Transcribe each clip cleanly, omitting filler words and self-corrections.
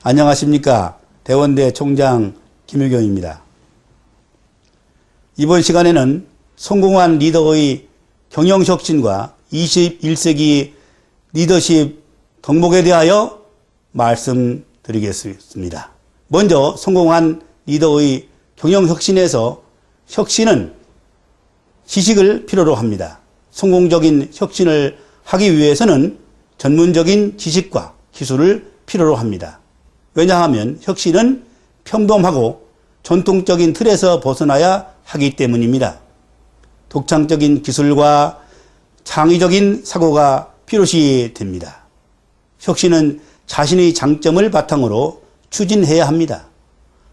안녕하십니까. 대원대 총장 김유경입니다. 이번 시간에는 성공한 리더의 경영혁신과 21세기 리더십 덕목에 대하여 말씀드리겠습니다. 먼저 성공한 리더의 경영혁신에서 혁신은 지식을 필요로 합니다. 성공적인 혁신을 하기 위해서는 전문적인 지식과 기술을 필요로 합니다. 왜냐하면 혁신은 평범하고 전통적인 틀에서 벗어나야 하기 때문입니다. 독창적인 기술과 창의적인 사고가 필요시 됩니다. 혁신은 자신의 장점을 바탕으로 추진해야 합니다.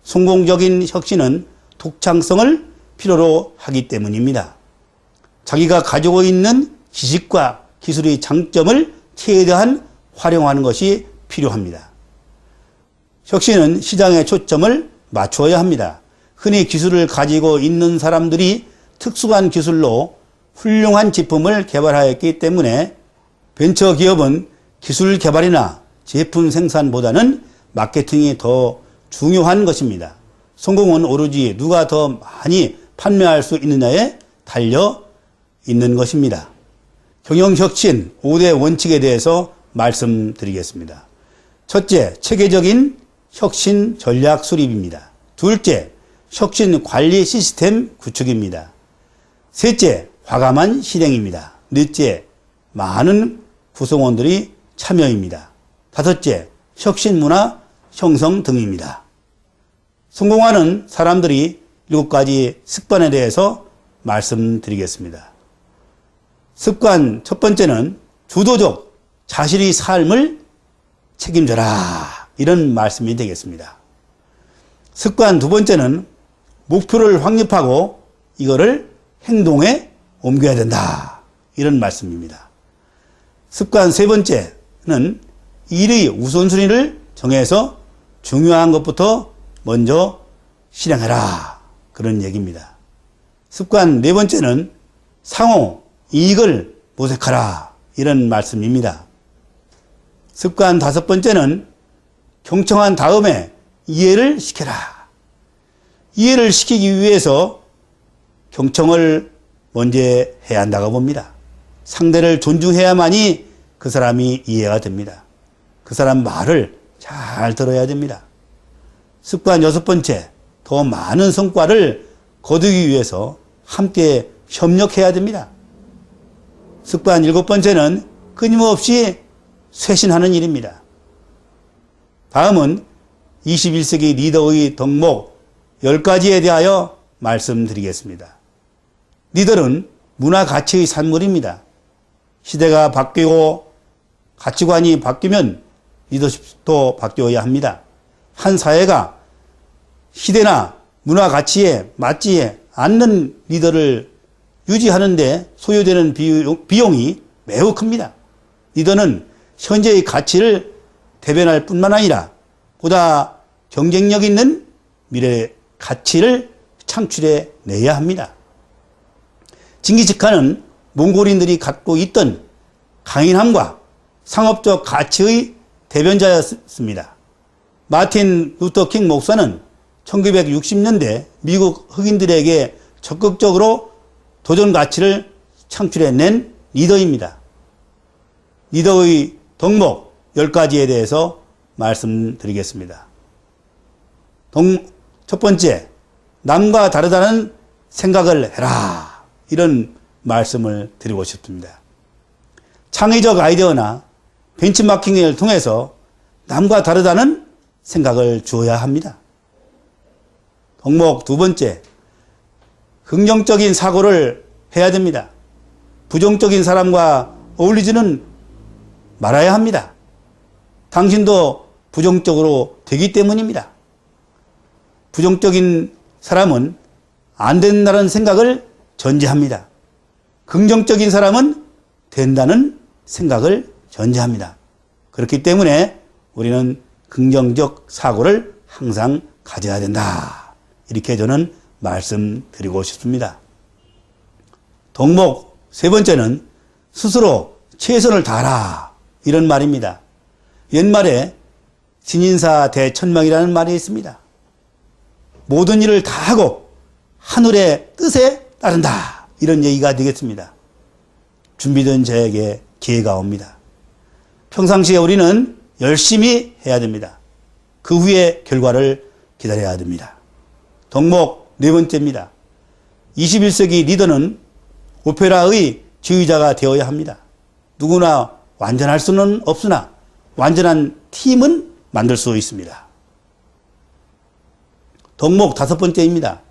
성공적인 혁신은 독창성을 필요로 하기 때문입니다. 자기가 가지고 있는 지식과 기술의 장점을 최대한 활용하는 것이 필요합니다. 혁신은 시장의 초점을 맞추어야 합니다. 흔히 기술을 가지고 있는 사람들이 특수한 기술로 훌륭한 제품을 개발하였기 때문에 벤처기업은 기술 개발이나 제품 생산보다는 마케팅이 더 중요한 것입니다. 성공은 오로지 누가 더 많이 판매할 수 있느냐에 달려 있는 것입니다. 경영혁신 5대 원칙에 대해서 말씀드리겠습니다. 첫째, 체계적인 혁신 전략 수립입니다. 둘째, 혁신 관리 시스템 구축입니다. 셋째, 과감한 실행입니다. 넷째, 많은 구성원들이 참여입니다. 다섯째, 혁신 문화 형성 등입니다. 성공하는 사람들이 7가지 습관에 대해서 말씀드리겠습니다. 습관 첫 번째는 주도적 자신의 삶을 책임져라. 이런 말씀이 되겠습니다. 습관 두 번째는 목표를 확립하고 이거를 행동에 옮겨야 된다. 이런 말씀입니다. 습관 세 번째는 일의 우선순위를 정해서 중요한 것부터 먼저 실행해라. 그런 얘기입니다. 습관 네 번째는 상호 이익을 모색하라. 이런 말씀입니다. 습관 다섯 번째는 경청한 다음에 이해를 시켜라. 이해를 시키기 위해서 경청을 먼저 해야 한다고 봅니다. 상대를 존중해야만이 그 사람이 이해가 됩니다. 그 사람 말을 잘 들어야 됩니다. 습관 여섯 번째, 더 많은 성과를 거두기 위해서 함께 협력해야 됩니다. 습관 일곱 번째는 끊임없이 쇄신하는 일입니다. 다음은 21세기 리더의 덕목 10가지에 대하여 말씀드리겠습니다. 리더는 문화 가치의 산물입니다. 시대가 바뀌고 가치관이 바뀌면 리더십도 바뀌어야 합니다. 한 사회가 시대나 문화 가치에 맞지 않는 리더를 유지하는데 소요되는 비용이 매우 큽니다. 리더는 현재의 가치를 대변할 뿐만 아니라 보다 경쟁력 있는 미래의 가치를 창출해 내야 합니다. 징기스칸은 몽골인들이 갖고 있던 강인함과 상업적 가치의 대변자였습니다. 마틴 루터킹 목사는 1960년대 미국 흑인들에게 적극적으로 도전 가치를 창출해낸 리더입니다. 리더의 덕목 10가지에 대해서 말씀드리겠습니다. 첫 번째, 남과 다르다는 생각을 해라. 이런 말씀을 드리고 싶습니다. 창의적 아이디어나 벤치마킹을 통해서 남과 다르다는 생각을 주어야 합니다. 덕목 두 번째, 긍정적인 사고를 해야 됩니다. 부정적인 사람과 어울리지는 말아야 합니다. 당신도 부정적으로 되기 때문입니다. 부정적인 사람은 안 된다는 생각을 전제합니다. 긍정적인 사람은 된다는 생각을 전제합니다. 그렇기 때문에 우리는 긍정적 사고를 항상 가져야 된다. 이렇게 저는 말씀드리고 싶습니다. 덕목 세 번째는 스스로 최선을 다하라. 이런 말입니다. 옛말에 신인사 대천명이라는 말이 있습니다. 모든 일을 다 하고 하늘의 뜻에 따른다. 이런 얘기가 되겠습니다. 준비된 자에게 기회가 옵니다. 평상시에 우리는 열심히 해야 됩니다. 그 후에 결과를 기다려야 됩니다. 덕목 네 번째입니다. 21세기 리더는 오페라의 지휘자가 되어야 합니다. 누구나 완전할 수는 없으나 완전한 팀은 만들 수 있습니다. 덕목 다섯 번째입니다.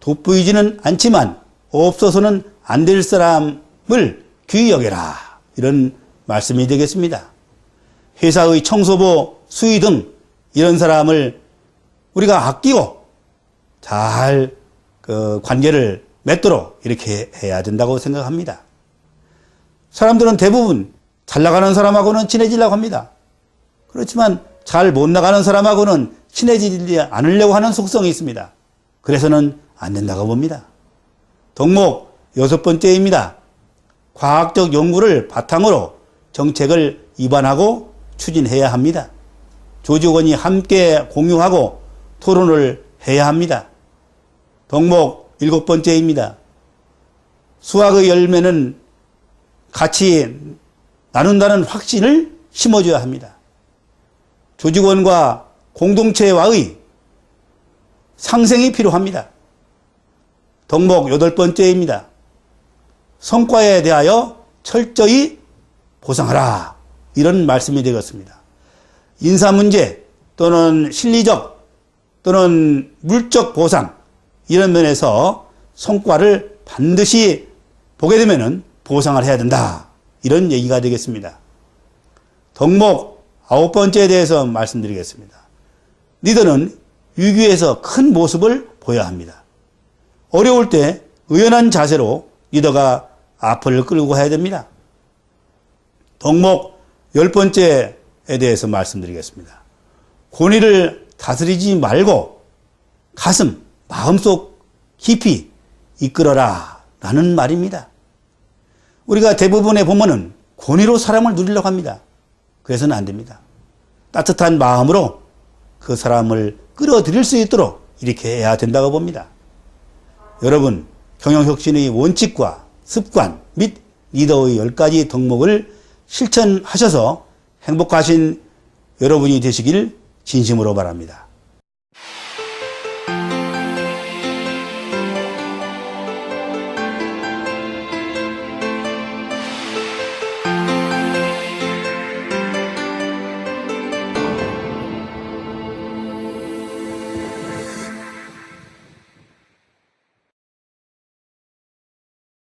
돋보이지는 않지만 없어서는 안 될 사람을 귀히 여겨라. 이런 말씀이 되겠습니다. 회사의 청소부, 수의 등 이런 사람을 우리가 아끼고 잘 관계를 맺도록 이렇게 해야 된다고 생각합니다. 사람들은 대부분 잘 나가는 사람하고는 친해지려고 합니다. 그렇지만 잘 못 나가는 사람하고는 친해지지 않으려고 하는 속성이 있습니다. 그래서는 안 된다고 봅니다. 덕목 여섯 번째입니다. 과학적 연구를 바탕으로 정책을 입안하고 추진해야 합니다. 조직원이 함께 공유하고 토론을 해야 합니다. 덕목 일곱 번째입니다. 수학의 열매는 같이 나눈다는 확신을 심어줘야 합니다. 조직원과 공동체와의 상생이 필요합니다. 덕목 여덟 번째입니다. 성과에 대하여 철저히 보상하라. 이런 말씀이 되겠습니다. 인사 문제 또는 실리적 또는 물적 보상 이런 면에서 성과를 반드시 보게 되면 보상을 해야 된다. 이런 얘기가 되겠습니다. 덕목 아홉 번째에 대해서 말씀드리겠습니다. 리더는 위기에서 큰 모습을 보여야 합니다. 어려울 때 의연한 자세로 리더가 앞을 끌고 가야 됩니다. 덕목 열 번째에 대해서 말씀드리겠습니다. 권위를 다스리지 말고 가슴, 마음속 깊이 이끌어라 라는 말입니다. 우리가 대부분의 보면은 권위로 사람을 누리려고 합니다. 그래서는 안 됩니다. 따뜻한 마음으로 그 사람을 끌어들일 수 있도록 이렇게 해야 된다고 봅니다. 여러분, 경영혁신의 원칙과 습관 및 리더의 10가지 덕목을 실천하셔서 행복하신 여러분이 되시길 진심으로 바랍니다.